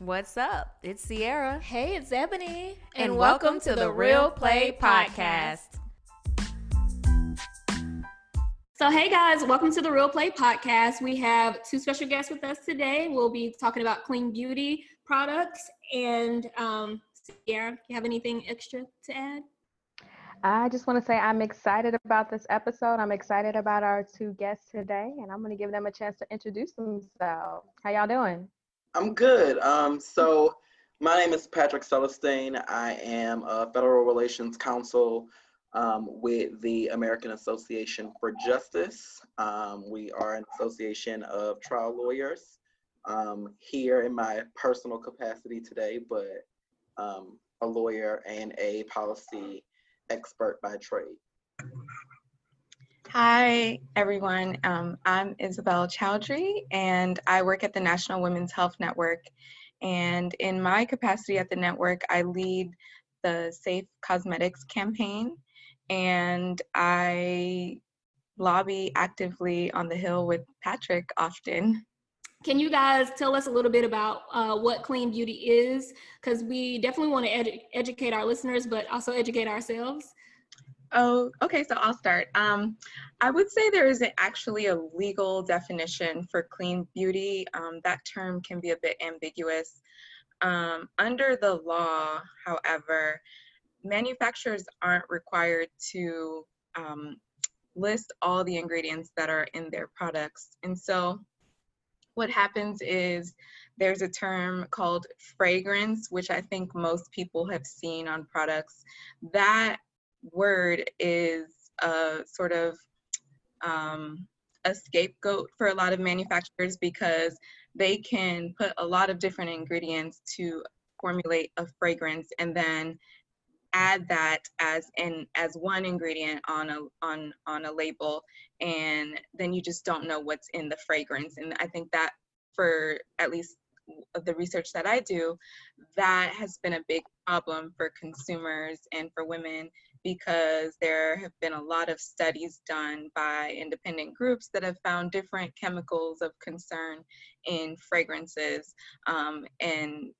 What's up? It's Sierra. Hey, it's Ebony. And welcome to the Real Play Podcast. So, hey guys, welcome to the Real Play Podcast. We have two special guests with us today. We'll be talking about clean beauty products. And Sierra, you have anything extra to add? I just want to say I'm excited about this episode. I'm excited about our two guests today, and I'm going to give them a chance to introduce themselves. How y'all doing? I'm good. So my name is Patrick Celestine. I am a federal relations counsel with the American Association for Justice. We are an association of trial lawyers here in my personal capacity today, but a lawyer and a policy expert by trade. Hi, everyone. I'm Isabel Chowdhury, and I work at the National Women's Health Network. And in my capacity at the network, I lead the Safe Cosmetics campaign, and I lobby actively on the Hill with Patrick often. Can you guys tell us a little bit about what clean beauty is? Because we definitely want to educate our listeners, but also educate ourselves. Oh, okay, so I'll start. I would say there isn't actually a legal definition for clean beauty. That term can be a bit ambiguous. Under the law, however, manufacturers aren't required to list all the ingredients that are in their products. And so what happens is there's a term called fragrance, which I think most people have seen on products. That word is a sort of a scapegoat for a lot of manufacturers because they can put a lot of different ingredients to formulate a fragrance and then add that as one ingredient on a label, and then you just don't know what's in the fragrance. And I think that for at least the research that I do, that has been a big problem for consumers and for women, because there have been a lot of studies done by independent groups that have found different chemicals of concern in fragrances, and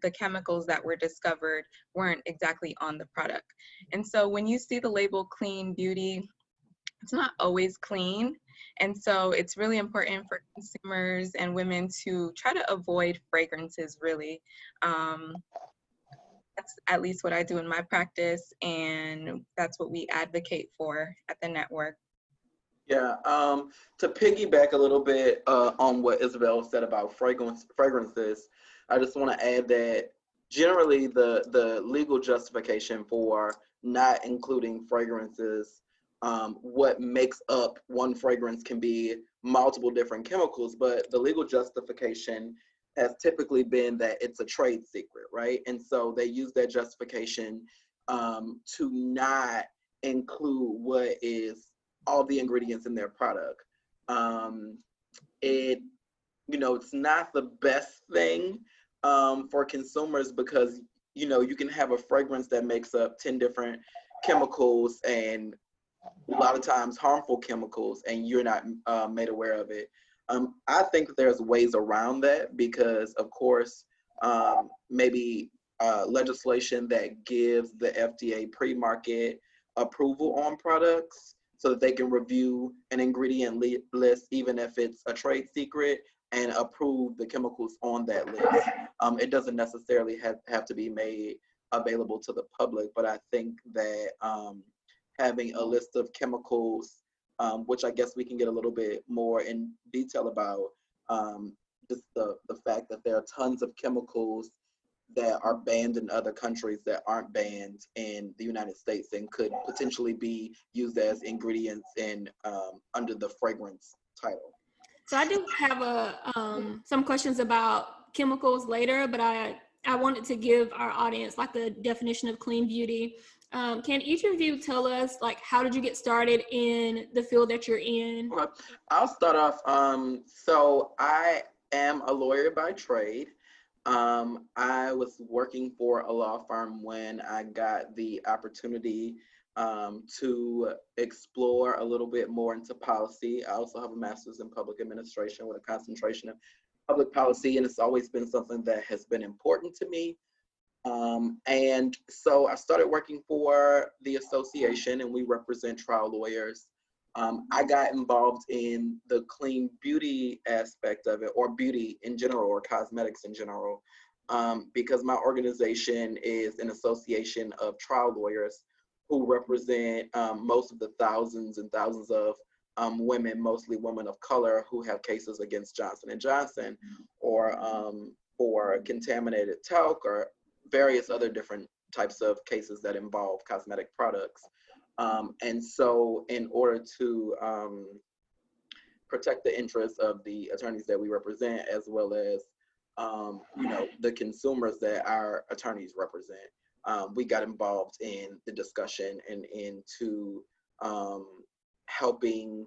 the chemicals that were discovered weren't exactly on the product. And so when you see the label clean beauty, it's not always clean. And so it's really important for consumers and women to try to avoid fragrances, really. That's at least what I do in my practice, and that's what we advocate for at the network. Yeah, to piggyback a little bit on what Isabel said about fragrances, I just want to add that generally the legal justification for not including fragrances, what makes up one fragrance can be multiple different chemicals, but the legal justification has typically been that it's a trade secret, right? And so they use that justification to not include what is all the ingredients in their product. It's not the best thing for consumers because, you can have a fragrance that makes up 10 different chemicals and a lot of times harmful chemicals, and you're not made aware of it. I think there's ways around that because, of course, maybe legislation that gives the FDA pre-market approval on products so that they can review an ingredient list, even if it's a trade secret, and approve the chemicals on that list. It doesn't necessarily have to be made available to the public, but I think that having a list of chemicals, which I guess we can get a little bit more in detail about, just the fact that there are tons of chemicals that are banned in other countries that aren't banned in the United States and could potentially be used as ingredients in under the fragrance title. So I do have some questions about chemicals later, but I wanted to give our audience like a definition of clean beauty. Can each of you tell us, like, how did you get started in the field that you're in? Okay. I'll start off. So I am a lawyer by trade. I was working for a law firm when I got the opportunity to explore a little bit more into policy. I also have a master's in public administration with a concentration public policy, and it's always been something that has been important to me. And so I started working for the association, and we represent trial lawyers. I got involved in the clean beauty aspect of it, or beauty in general, or cosmetics in general, because my organization is an association of trial lawyers who represent most of the thousands and thousands of women, mostly women of color, who have cases against Johnson & Johnson, or for contaminated talc, or various other different types of cases that involve cosmetic products. And so in order to protect the interests of the attorneys that we represent, as well as the consumers that our attorneys represent, we got involved in the discussion and into helping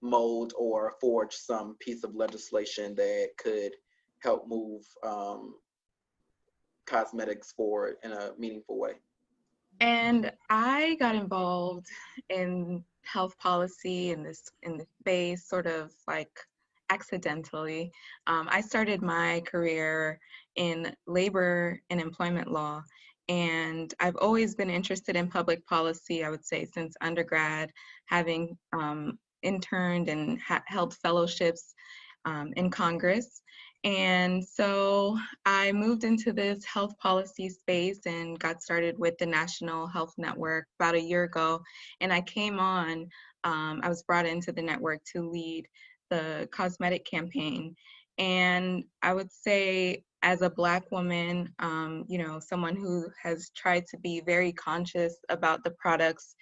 mold or forge some piece of legislation that could help move cosmetics forward in a meaningful way. And I got involved in health policy in the space sort of like accidentally. I started my career in labor and employment law, and I've always been interested in public policy, I would say, since undergrad, having interned and held fellowships in Congress. And so I moved into this health policy space and got started with the National Health Network about a year ago. And I came on, I was brought into the network to lead the cosmetic campaign. And I would say, as a Black woman, someone who has tried to be very conscious about the products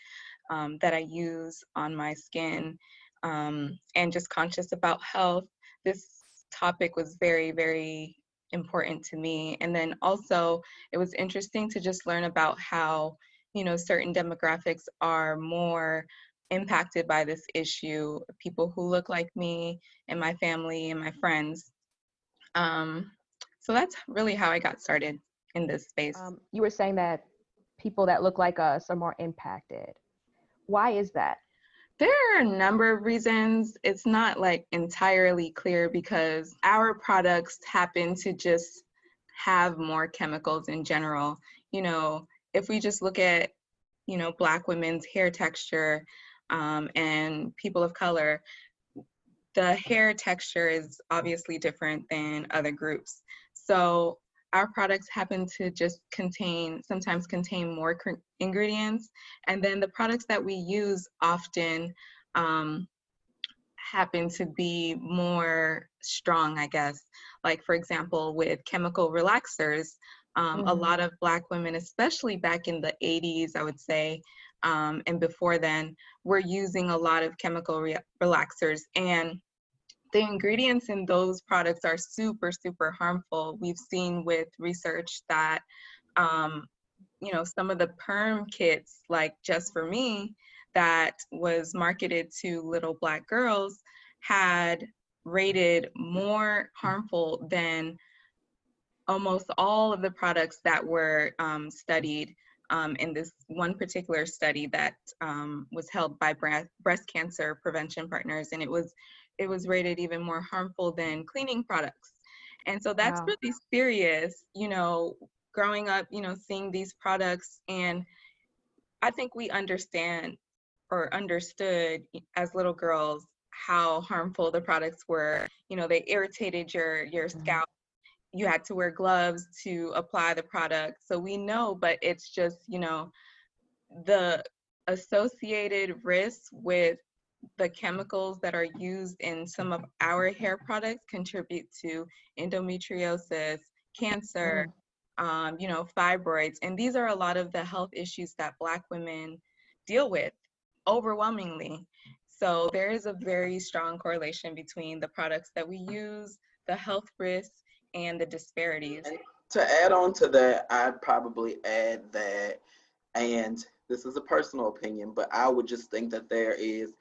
that I use on my skin, and just conscious about health, this topic was very, very important to me. And then also it was interesting to just learn about how, certain demographics are more impacted by this issue, people who look like me and my family and my friends. So that's really how I got started in this space. You were saying that people that look like us are more impacted. Why is that? There are a number of reasons. It's not like entirely clear because our products happen to just have more chemicals in general. If we just look at, Black women's hair texture and people of color, the hair texture is obviously different than other groups. So our products happen to just sometimes contain more ingredients. And then the products that we use often happen to be more strong, I guess. Like, for example, with chemical relaxers, a lot of Black women, especially back in the 80s, I would say, and before then, were using a lot of chemical relaxers. And the ingredients in those products are super, super harmful. We've seen with research that, some of the perm kits, like Just For Me, that was marketed to little Black girls, had rated more harmful than almost all of the products that were studied in this one particular study that was held by Breast Cancer Prevention Partners, and it was rated even more harmful than cleaning products. And so that's really serious, growing up, seeing these products. And I think we understand or understood as little girls how harmful the products were. They irritated your scalp. You had to wear gloves to apply the product. So we know, but it's just, the associated risks with the chemicals that are used in some of our hair products contribute to endometriosis, cancer, fibroids. And these are a lot of the health issues that Black women deal with overwhelmingly. So there is a very strong correlation between the products that we use, the health risks, and the disparities. And to add on to that, I'd probably add that, and this is a personal opinion, but I would just think that there is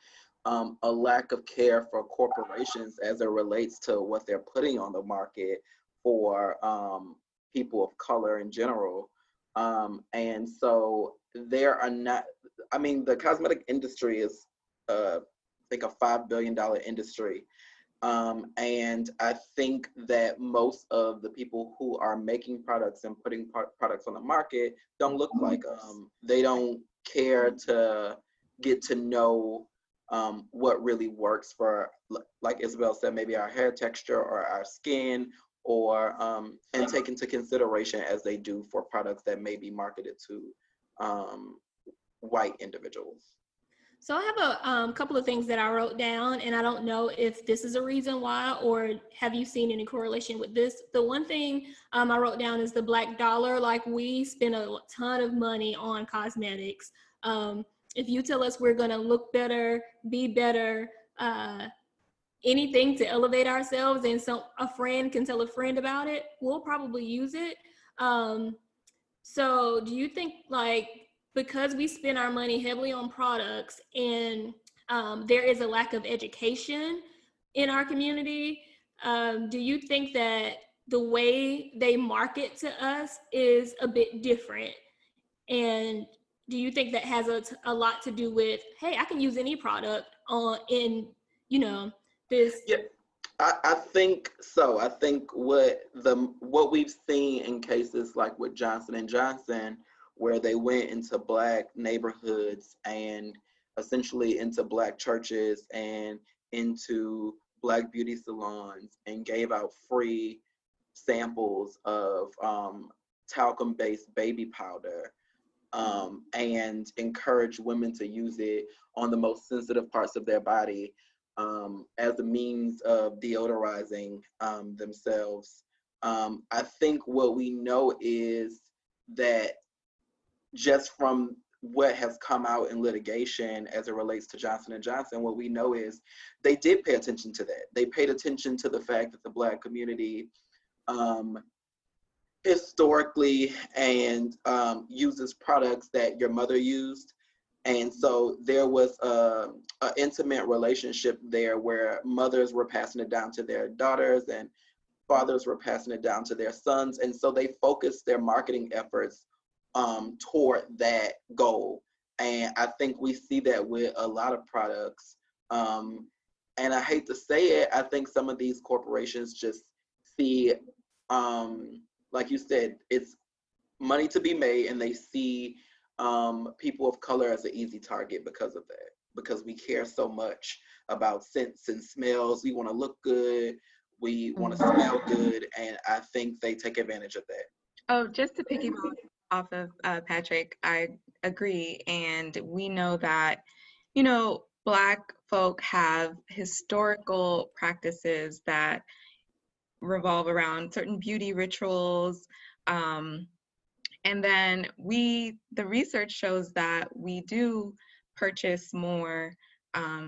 a lack of care for corporations as it relates to what they're putting on the market for people of color in general. And so there are not, the cosmetic industry is, I think, a $5 billion industry. And I think that most of the people who are making products and putting products on the market don't look like them. They don't care to get to know what really works for, like Isabel said, maybe our hair texture or our skin, or and take into consideration as they do for products that may be marketed to white individuals. So I have a couple of things that I wrote down, and I don't know if this is a reason why, or have you seen any correlation with this? The one thing I wrote down is the Black dollar. Like, we spend a ton of money on cosmetics. If you tell us we're gonna look better, be better, anything to elevate ourselves, and a friend can tell a friend about it, we'll probably use it. So do you think, like, because we spend our money heavily on products, and there is a lack of education in our community, do you think that the way they market to us is a bit different? And do you think that has a lot to do with, hey, I can use any product in, this? Yeah, I think so. I think what we've seen in cases like with Johnson and Johnson, where they went into Black neighborhoods and essentially into Black churches and into Black beauty salons and gave out free samples of talcum-based baby powder, and encourage women to use it on the most sensitive parts of their body, as a means of deodorizing themselves. I think what we know is that, just from what has come out in litigation as it relates to Johnson & Johnson, what we know is they did pay attention to that. They paid attention to the fact that the Black community historically and uses products that your mother used. And so there was an intimate relationship there where mothers were passing it down to their daughters and fathers were passing it down to their sons. And so they focused their marketing efforts toward that goal. And I think we see that with a lot of products. And I hate to say it, I think some of these corporations just see, like you said, it's money to be made, and they see people of color as an easy target because of that, because we care so much about scents and smells. We want to look good, we want to smell good, and I think they take advantage of that. Oh, just to piggyback off of Patrick, I agree. And we know that, Black folk have historical practices that revolve around certain beauty rituals. And then the research shows that we do purchase more,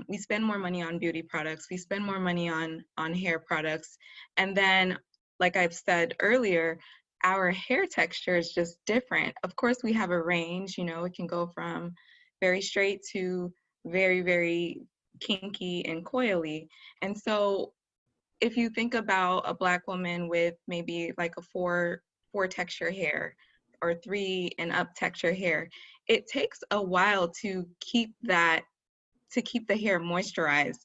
we spend more money on beauty products, we spend more money on hair products. And then, like I've said earlier, our hair texture is just different. Of course, we have a range, it can go from very straight to very, very kinky and coily. And so if you think about a Black woman with maybe like a four texture hair or 3 and up texture hair, it takes a while to keep the hair moisturized.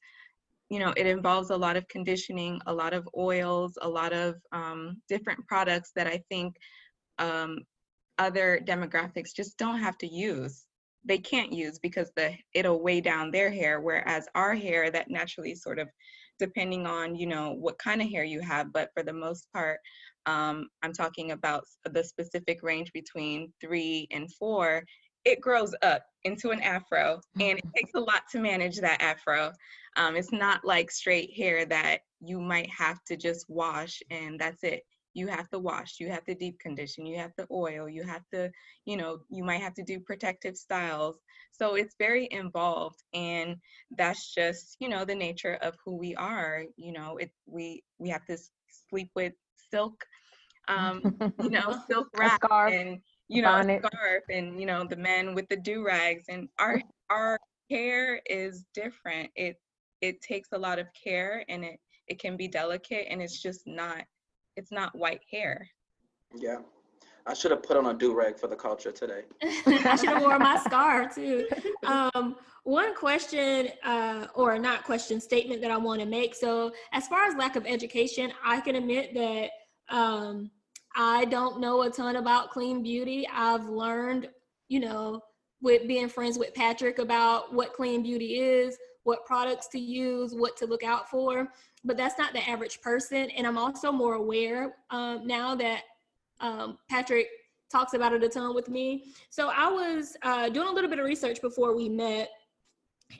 It involves a lot of conditioning, a lot of oils, a lot of different products that I think other demographics just don't have to use. They can't use because it'll weigh down their hair, whereas our hair, that naturally sort of, depending on, what kind of hair you have, but for the most part, I'm talking about the specific range between 3 and 4, it grows up into an afro, and it takes a lot to manage that afro. It's not like straight hair that you might have to just wash and that's it. You have to wash, you have to deep condition, you have to oil, you have to, you might have to do protective styles. So it's very involved, and that's just, the nature of who we are. We have to sleep with silk, silk wrap, and scarf, and the men with the do-rags, and our hair is different. It takes a lot of care, and it can be delicate, and it's just not white hair. Yeah, I should have put on a do-rag for the culture today. I should have worn my scarf too. One question, or not question, statement that I want to make. So as far as lack of education, I can admit that I don't know a ton about clean beauty. I've learned, with being friends with Patrick about what clean beauty is, what products to use, what to look out for, but that's not the average person. And I'm also more aware now that Patrick talks about it a ton with me. So I was doing a little bit of research before we met,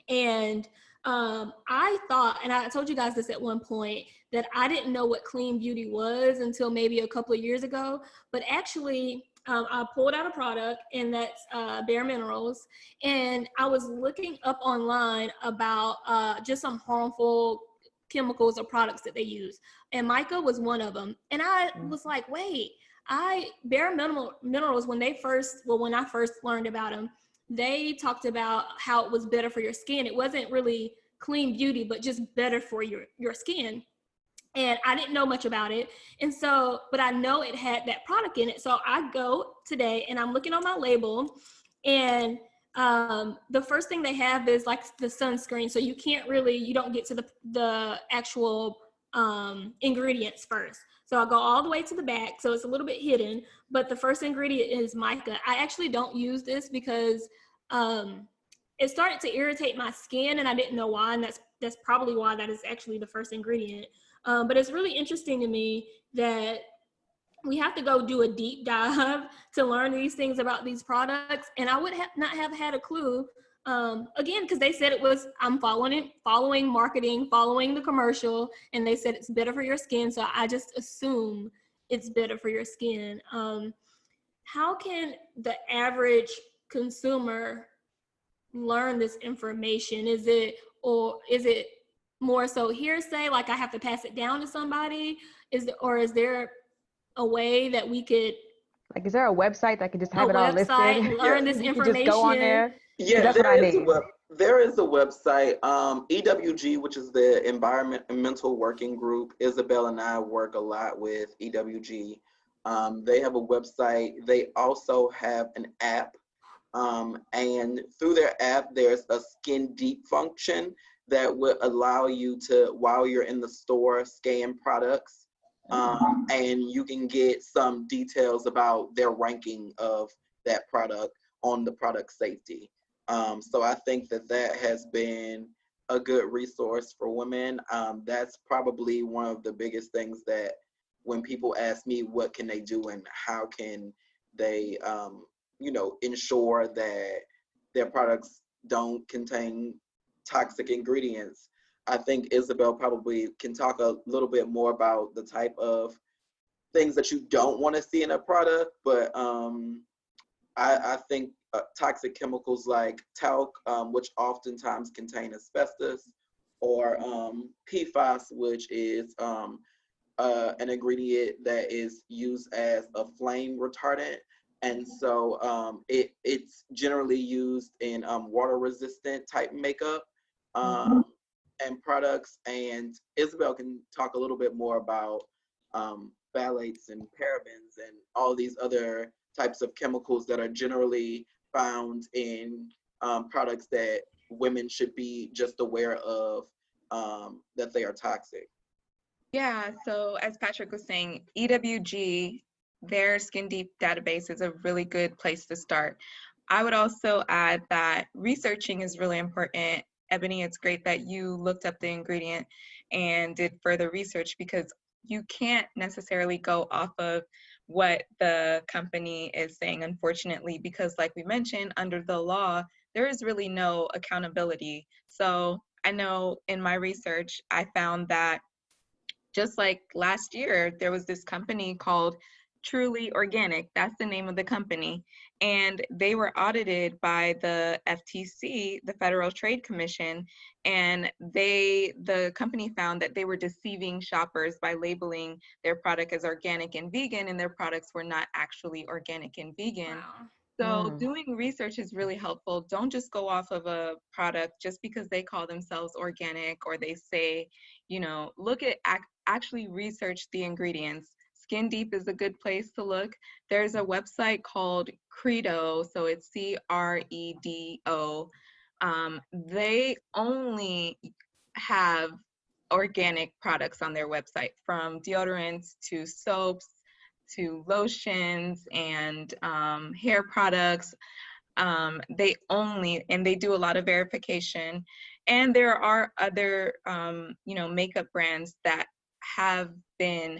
and I thought, and I told you guys this at one point, that I didn't know what clean beauty was until maybe a couple of years ago. But actually, I pulled out a product, and that's Bare Minerals. And I was looking up online about just some harmful chemicals or products that they use. And mica was one of them. And I was like, wait, Bare Minerals, when I first learned about them, they talked about how it was better for your skin. It wasn't really clean beauty, but just better for your skin. And I didn't know much about it. And so, but I know it had that product in it. So I go today and I'm looking on my label, and the first thing they have is like the sunscreen. So you don't get to the actual ingredients first. So I'll go all the way to the back, so it's a little bit hidden, but the first ingredient is mica. I actually don't use this because it started to irritate my skin, and I didn't know why, and that's probably why that is actually the first ingredient. But it's really interesting to me that we have to go do a deep dive to learn these things about these products, and I would not have had a clue. Again, because they said I'm following marketing, following the commercial, and they said it's better for your skin. So I just assume it's better for your skin. How can the average consumer learn this information? Is it more so hearsay, like I have to pass it down to somebody? Is there a way that we could, like, is there a website that could just have it all listed? Learn this information. Just go on there. Yeah, that's what I need. There is a website, EWG, which is the Environmental Working Group. Isabel and I work a lot with EWG. They have a website. They also have an app. And through their app, there's a skin deep function that would allow you to, while you're in the store, scan products. And you can get some details about their ranking of that product on the product safety. So I think that has been a good resource for women. That's probably one of the biggest things that when people ask me what can they do and how can they, ensure that their products don't contain toxic ingredients, I think Isabel probably can talk a little bit more about the type of things that you don't want to see in a product. But I think toxic chemicals like talc, which oftentimes contain asbestos, or PFAS, which is an ingredient that is used as a flame retardant. And so it's generally used in water resistant type makeup and products. And Isabel can talk a little bit more about phthalates and parabens and all these other types of chemicals that are generally found in products that women should be just aware of, that they are toxic. Yeah, so as Patrick was saying, EWG, their Skin Deep database is a really good place to start. I would also add that researching is really important. Ebony, it's great that you looked up the ingredient and did further research, because you can't necessarily go off of what the company is saying, unfortunately, because like we mentioned, under the law, there is really no accountability. So I know in my research, I found that just like last year, there was this company called Truly Organic. That's the name of the company. And they were audited by the FTC, the Federal Trade Commission, and the company found that they were deceiving shoppers by labeling their product as organic and vegan, and their products were not actually organic and vegan. Wow. So doing research is really helpful. Don't just go off of a product just because they call themselves organic or they say, look at actually research the ingredients. Skin Deep is a good place to look. There's a website called Credo, so it's CREDO. They only have organic products on their website, from deodorants to soaps to lotions and hair products. They do a lot of verification. And there are other, makeup brands that have been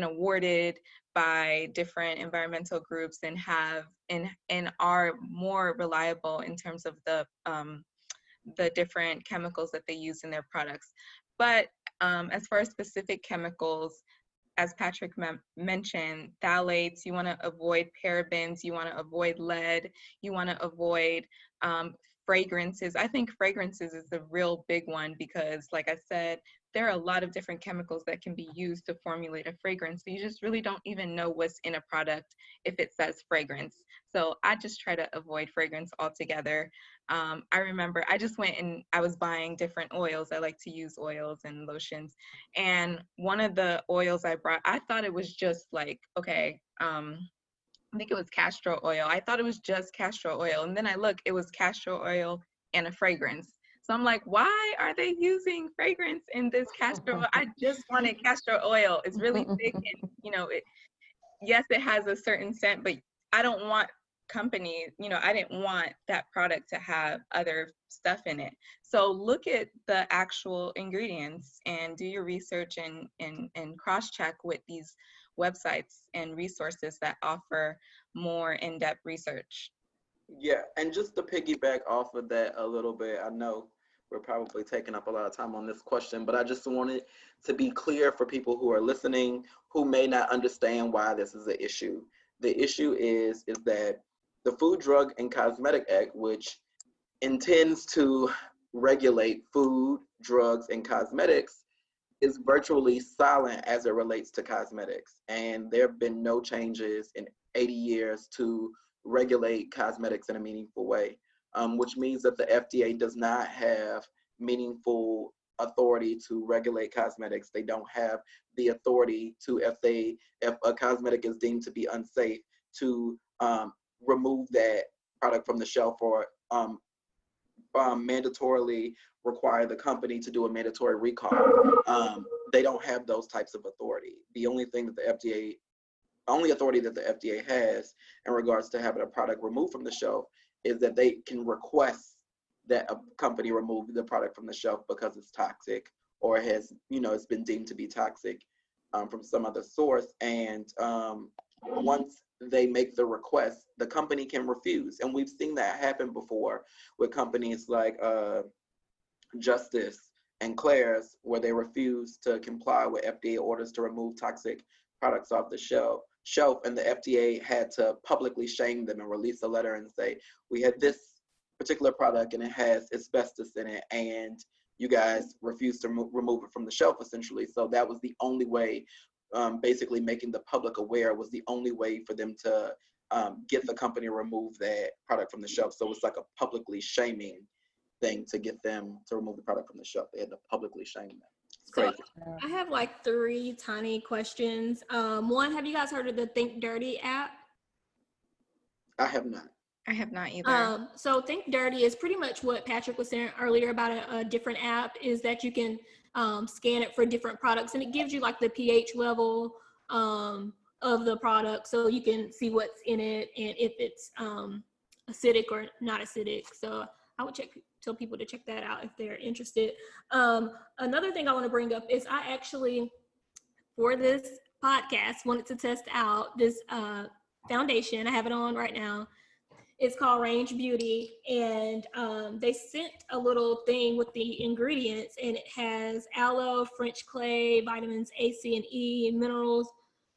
awarded by different environmental groups and are more reliable in terms of the different chemicals that they use in their products. But as far as specific chemicals, as Patrick mentioned, phthalates, you want to avoid parabens, you want to avoid lead, you want to avoid fragrances. I think fragrances is a real big one because, like I said, there are a lot of different chemicals that can be used to formulate a fragrance. So you just really don't even know what's in a product if it says fragrance. So I just try to avoid fragrance altogether. I remember I just went and I was buying different oils. I like to use oils and lotions. And one of the oils I brought, I thought it was just like, okay, I think it was castor oil. I thought it was just castor oil. And then I look, it was castor oil and a fragrance. So I'm like, why are they using fragrance in this castor oil? I just wanted castor oil. It's really thick and, yes, it has a certain scent, but I don't want I didn't want that product to have other stuff in it. So look at the actual ingredients and do your research and cross-check with these websites and resources that offer more in-depth research. Yeah, and just to piggyback off of that a little bit, I know we're probably taking up a lot of time on this question, but I just wanted to be clear for people who are listening who may not understand why this is an issue. The issue is that the Food, Drug, and Cosmetic Act, which intends to regulate food, drugs, and cosmetics, is virtually silent as it relates to cosmetics. And there have been no changes in 80 years to regulate cosmetics in a meaningful way, which means that the FDA does not have meaningful authority to regulate cosmetics. They don't have the authority to, if a cosmetic is deemed to be unsafe, to remove that product from the shelf or mandatorily require the company to do a mandatory recall. They don't have those types of authority. The only authority that the FDA has in regards to having a product removed from the shelf is that they can request that a company remove the product from the shelf because it's toxic or has, it's been deemed to be toxic from some other source. And once they make the request, the company can refuse. And we've seen that happen before with companies like Justice and Claire's, where they refuse to comply with FDA orders to remove toxic products off the shelf, and the FDA had to publicly shame them and release a letter and say, we had this particular product and it has asbestos in it, and you guys refused to remove it from the shelf, essentially. So that was the only way, basically making the public aware was the only way for them to get the company to remove that product from the shelf. So it's like a publicly shaming thing to get them to remove the product from the shelf. They had to publicly shame them. It's crazy. So I have like 3 tiny questions. One, have you guys heard of the Think Dirty app? I have not. I have not either. So Think Dirty is pretty much what Patrick was saying earlier about a different app, is that you can scan it for different products, and it gives you like the pH level of the product, so you can see what's in it and if it's acidic or not acidic. So I would tell people to check that out if they're interested. Another thing I want to bring up is I actually, for this podcast, wanted to test out this foundation. I have it on right now. It's called Range Beauty, and they sent a little thing with the ingredients, and it has aloe, French clay, vitamins A, C, and E, minerals,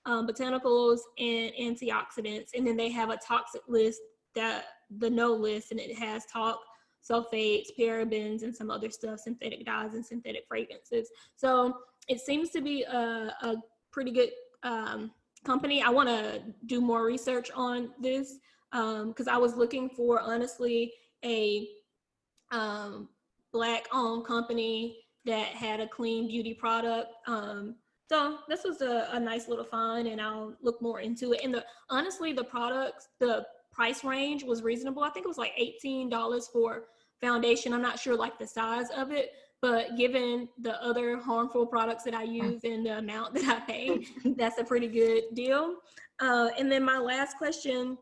botanicals, and antioxidants. And then they have a toxic list, the no list, and it has talc, sulfates, parabens, and some other stuff, synthetic dyes and synthetic fragrances. So it seems to be a pretty good company. I want to do more research on this because I was looking for, honestly, a Black-owned company that had a clean beauty product. So So this was a nice little find, and I'll look more into it. And honestly, the products, the price range was reasonable. I think it was like $18 for foundation. I'm not sure like the size of it, but given the other harmful products that I use and the amount that I pay, that's a pretty good deal. And then my last question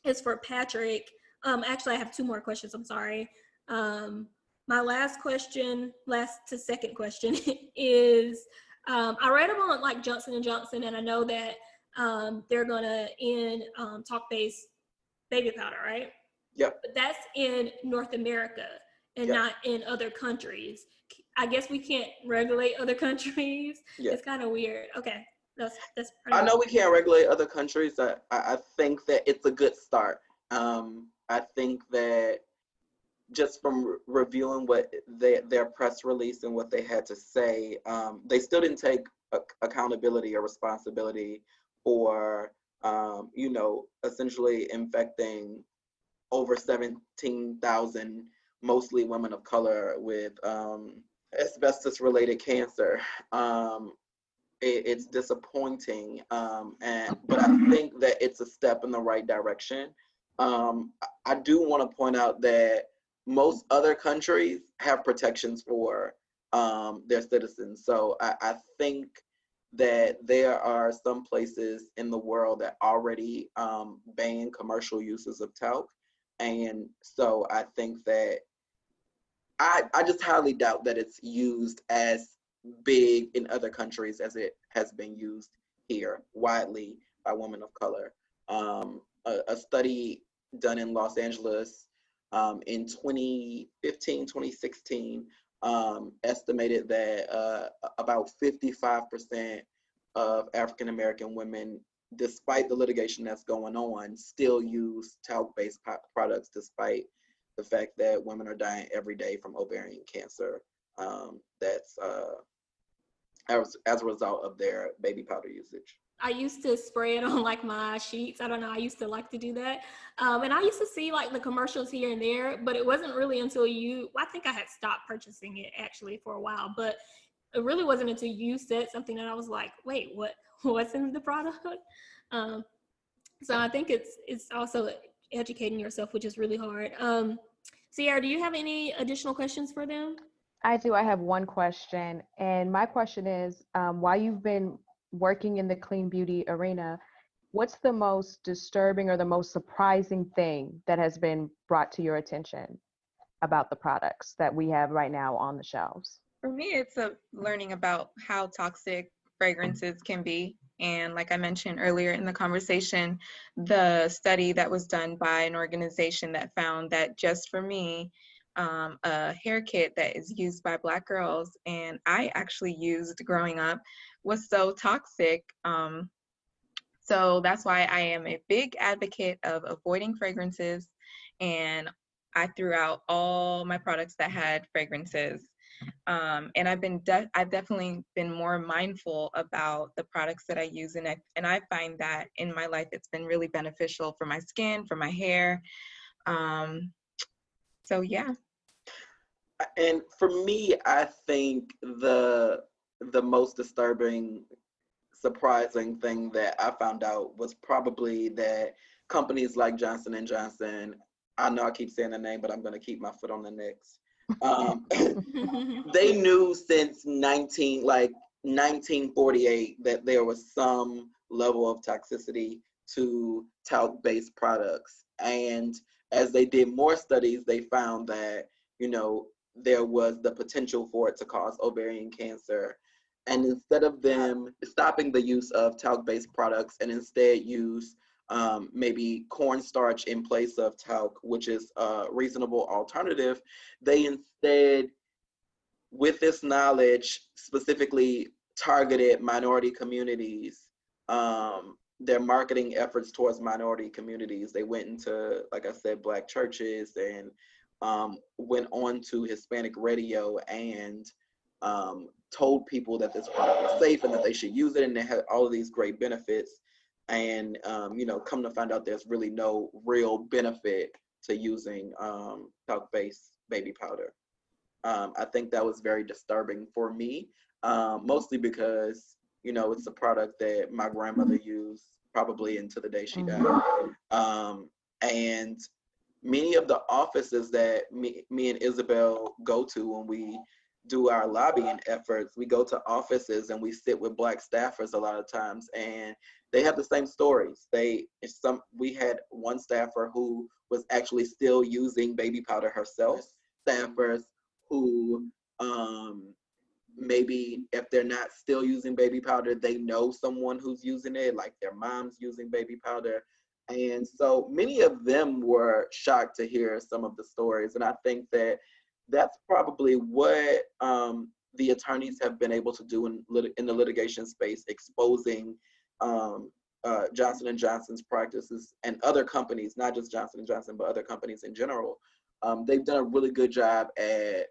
is for Patrick. Actually, I have two more questions. I'm sorry. My last to second question is, I read about like Johnson & Johnson, and I know that they're gonna end talc-based baby powder, right? Yep. But that's in North America and Yep. not in other countries. I guess we can't regulate other countries. Yeah. It's kind of weird. Okay, that's. I know we can't regulate other countries. I think that it's a good start. I think that just from reviewing what their press release and what they had to say, they still didn't take accountability or responsibility for, essentially infecting over 17,000, mostly women of color, with asbestos-related cancer. It's disappointing, but I think that it's a step in the right direction. I do want to point out that most other countries have protections for their citizens. So I think that there are some places in the world that already ban commercial uses of talc. And so I think that I just highly doubt that it's used as big in other countries as it has been used here widely by women of color. A study done in Los Angeles in 2015, 2016 estimated that about 55% of African American women, despite the litigation that's going on, still use talc-based products, despite the fact that women are dying every day from ovarian cancer. That's as a result of their baby powder usage. I used to spray it on like my sheets. I don't know. I used to like to do that. And I used to see like the commercials here and there, but it wasn't really until I think I had stopped purchasing it actually for a while, but it really wasn't until you said something that I was like, wait, what's in the product? So I think it's also educating yourself, which is really hard. Sierra, do you have any additional questions for them? I do. I have one question. And my question is, while you've been working in the clean beauty arena, what's the most disturbing or the most surprising thing that has been brought to your attention about the products that we have right now on the shelves? For me, it's learning about how toxic fragrances can be. And like I mentioned earlier in the conversation, the study that was done by an organization that found that just for me, a hair kit that is used by Black girls, and I actually used growing up, was so toxic. So that's why I am a big advocate of avoiding fragrances, and I threw out all my products that had fragrances. And I've definitely been more mindful about the products that I use, and I find that in my life it's been really beneficial for my skin, for my hair. So yeah. And for me, I think the most disturbing, surprising thing that I found out was probably that companies like Johnson & Johnson, I know I keep saying the name, but I'm going to keep my foot on the necks. They knew since 1948 that there was some level of toxicity to talc-based products. And as they did more studies, they found that, there was the potential for it to cause ovarian cancer. And instead of them stopping the use of talc-based products and instead use maybe cornstarch in place of talc, which is a reasonable alternative, they instead, with this knowledge, specifically targeted minority communities. Their marketing efforts towards minority communities, they went into, like I said, Black churches, and went on to Hispanic radio and told people that this product was safe and that they should use it, and it had all of these great benefits. And come to find out there's really no real benefit to using talc-based baby powder. I think that was very disturbing for me, mostly because You know, it's a product that my grandmother used probably into the day she died. And many of the offices that me and Isabel go to when we do our lobbying efforts, we go to offices and we sit with Black staffers a lot of times, and they have the same stories. We had one staffer who was actually still using baby powder herself. Staffers who maybe if they're not still using baby powder, they know someone who's using it, like their mom's using baby powder. And so many of them were shocked to hear some of the stories. And I think that that's probably what the attorneys have been able to do in the litigation space, exposing Johnson & Johnson's practices and other companies, not just Johnson & Johnson, but other companies in general. They've done a really good job at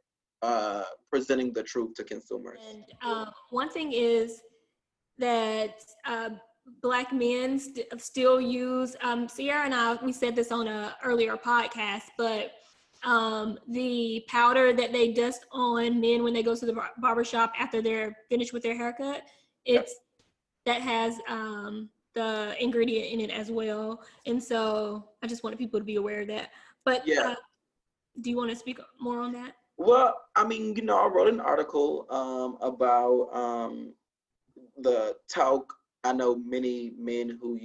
presenting the truth to consumers. And one thing is that Black men still use, Sierra and I, we said this on an earlier podcast, but the powder that they dust on men when they go to the barbershop after they're finished with their haircut, that has the ingredient in it as well. And so I just wanted people to be aware of that. But do you want to speak more on that? Well, I mean, you know, I wrote an article about the talc. I know many men who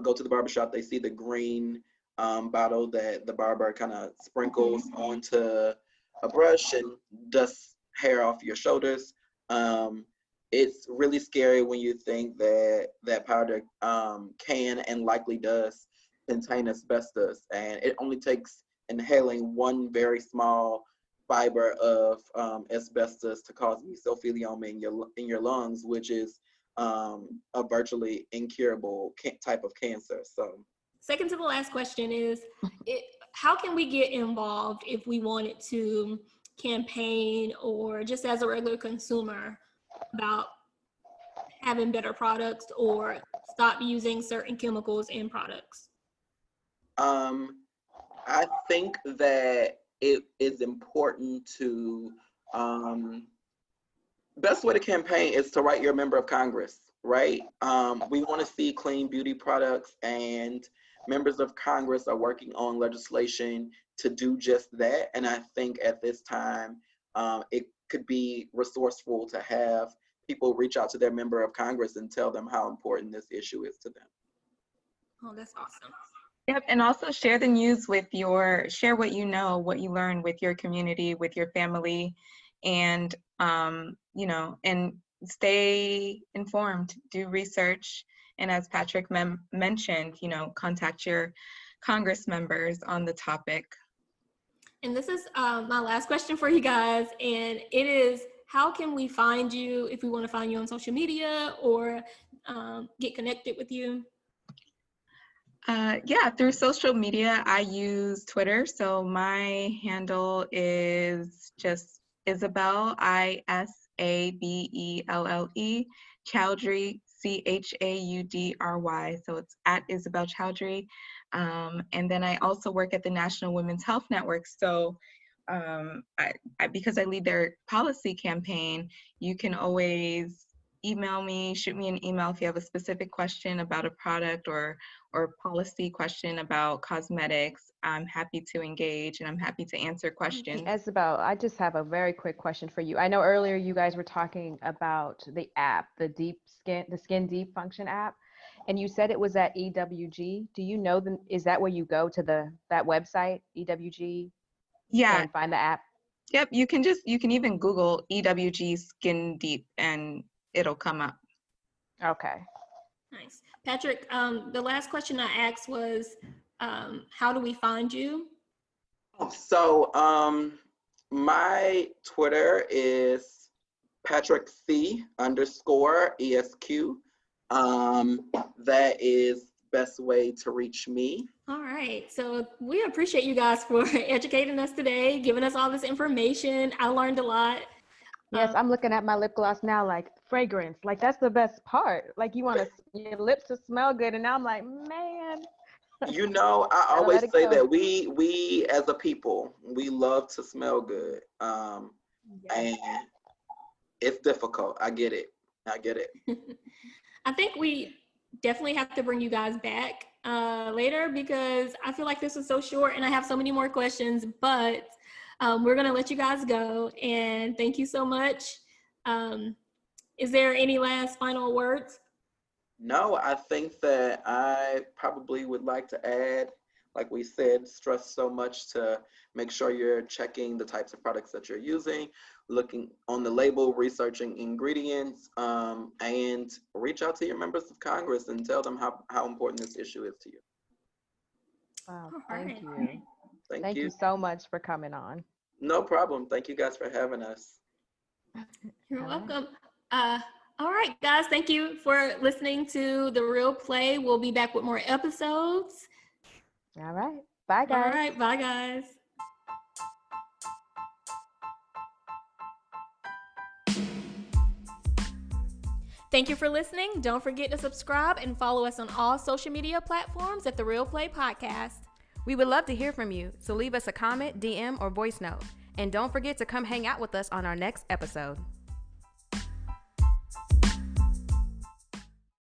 go to the barbershop, they see the green bottle that the barber kind of sprinkles onto a brush and dusts hair off your shoulders. It's really scary when you think that that powder can and likely does contain asbestos, and it only takes inhaling one very small fiber of asbestos to cause mesothelioma in your lungs, which is a virtually incurable type of cancer. So, second to the last question is, how can we get involved if we wanted to campaign or just as a regular consumer about having better products or stop using certain chemicals in products? I think that it is important to, best way to campaign is to write your member of Congress, right? We want to see clean beauty products, and members of Congress are working on legislation to do just that. And I think at this time, it could be resourceful to have people reach out to their member of Congress and tell them how important this issue is to them. Oh, that's awesome. Yep, and also share the news share what you know, what you learn with your community, with your family, and you know, and stay informed, do research, and as Patrick mentioned, you know, contact your Congress members on the topic. And this is my last question for you guys, and it is, how can we find you if we want to find you on social media or get connected with you? Yeah, through social media, I use Twitter. So my handle is just Isabel, ISABELLE, Chowdhury, CHAUDRY. So it's at Isabel Chowdhury. And then I also work at the National Women's Health Network. So because I lead their policy campaign, you can always email me, shoot me an email if you have a specific question about a product or policy question about cosmetics. I'm happy to engage and I'm happy to answer questions. Isabel, I just have a very quick question for you. I know earlier you guys were talking about the app, the Skin Deep Function app, and you said it was at EWG. Do you know is that where you go to that website, EWG? Yeah. And find the app? Yep, you can even Google EWG Skin Deep and it'll come up. Okay. Nice. Patrick, the last question I asked was, how do we find you? So my Twitter is PatrickC_ESQ. That is best way to reach me. All right. So we appreciate you guys for educating us today, giving us all this information. I learned a lot. Yes, I'm looking at my lip gloss now, like fragrance. Like that's the best part. Like you want your lips to smell good, and now I'm like, man. You know, I always say that we as a people, we love to smell good. And it's difficult. I get it. I get it. I think we definitely have to bring you guys back later because I feel like this was so short and I have so many more questions, but we're going to let you guys go. And thank you so much. Is there any last final words? No, I think that I probably would like to add, like we said, stress so much to make sure you're checking the types of products that you're using, looking on the label, researching ingredients, and reach out to your members of Congress and tell them how important this issue is to you. Wow, All thank right. you. Thank You you. so much for coming on. No problem. Thank you guys for having us. You're All right. welcome. All right, guys, thank you for listening to The Real Play. We'll be back with more episodes. All right. Bye, All guys. right, bye, guys. Thank you for listening. Don't forget to subscribe and follow us on all social media platforms at The Real Play Podcast. We would love to hear from you, so leave us a comment, DM, or voice note. And don't forget to come hang out with us on our next episode.